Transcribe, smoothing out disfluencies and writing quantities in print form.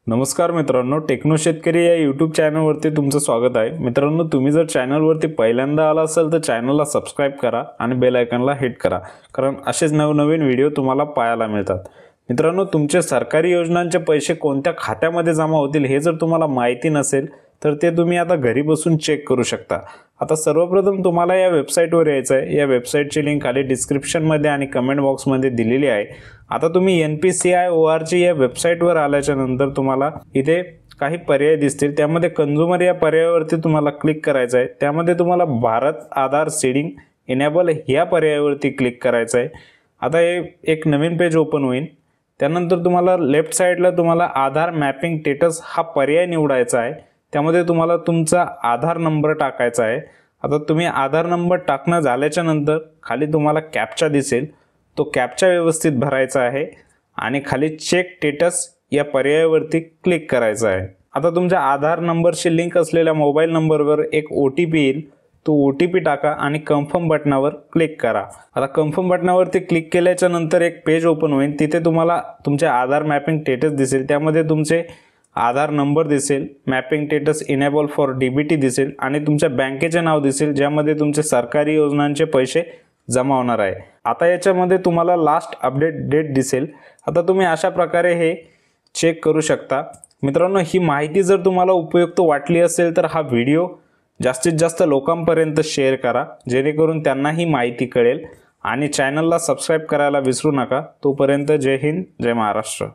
नमस्कार मित्रांनो, टेक्नो शेतकरी या यूट्यूब चॅनलवरती तुमचं स्वागत आहे। मित्रांनो, तुम्ही जर चॅनलवरती पहिल्यांदा आला असाल तर चॅनलला सबस्क्राइब करा आणि बेल आयकॉनला हिट करा, कारण असेच नवनवीन व्हिडिओ तुम्हाला पाहायला मिळतात। मित्रांनो, तुमचे सरकारी योजनांचे पैसे कोणत्या खात्यामध्ये जमा होतील हे जर तुम्हाला माहिती नसेल तर ते तुम्ही आता घरी बसून चेक करू शकता। आता सर्वप्रथम तुम्हाला या वेबसाईटवर यायचं आहे। या वेबसाईटची लिंक खाली डिस्क्रिप्शन मध्ये आणि कमेंट बॉक्स मध्ये दिलेली आहे। आता तुम्ही NPCI.org या वेबसाईटवर आल्याच्या नंतर तुम्हाला इथे काही पर्याय दिसतील, त्यामध्ये कंझ्युमर या पर्यायावरती तुम्हाला क्लिक करायचं आहे। त्यामध्ये तुम्हाला भारत आधार सीडिंग इनेबल या पर्यायावरती क्लिक करायचं आहे। आता हे एक नवीन पेज ओपन होईल। त्यानंतर तुम्हाला लेफ्ट साइडला तुम्हाला आधार मॅपिंग स्टेटस हा पर्याय निवडायचा आहे। त्यामध्ये तुम्हाला तुमचा आधार नंबर टाकायचा आहे। आता तुम्ही आधार नंबर टाकणं झाल्याच्या नंतर खाली तुम्हाला कॅप्चा दिसेल, तो कॅप्चा व्यवस्थित भरायचा आहे आणि खाली चेक स्टेटस या पर्यायावरती क्लिक करायचा आहे। आता तुमच्या आधार नंबरशी लिंक असलेल्या मोबाईल नंबरवर एक OTP येईल, तो OTP टाका आणि कन्फर्म बटनावर क्लिक करा। आता कन्फर्म बटनावरती क्लिक केल्याच्या नंतर एक पेज ओपन होईल। तिथे तुम्हाला तुमचे आधार मॅपिंग स्टेटस दिसेल, त्यामध्ये तुमचे आधार नंबर दिसेल, mapping status enable for DBT दिसेल आणि तुमच्या बँकेचे नाव दिसेल, ज्यामध्ये तुमचे सरकारी योजनांचे पैसे जमा होणार आहे। आता याच्यामध्ये तुम्हाला लास्ट अपडेट डेट दिसेल। आता तुम्ही अशा प्रकारे हे चेक करू शकता। मित्रांनो, ही माहिती जर तुम्हाला उपयुक्त वाटली असेल तर हा व्हिडिओ जास्तीत जास्त लोकांपर्यंत शेअर करा, जेणेकरून त्यांना ही माहिती कळेल आणि चॅनलला सबस्क्राइब करायला विसरू नका। तोपर्यंत जय हिंद, जय महाराष्ट्र।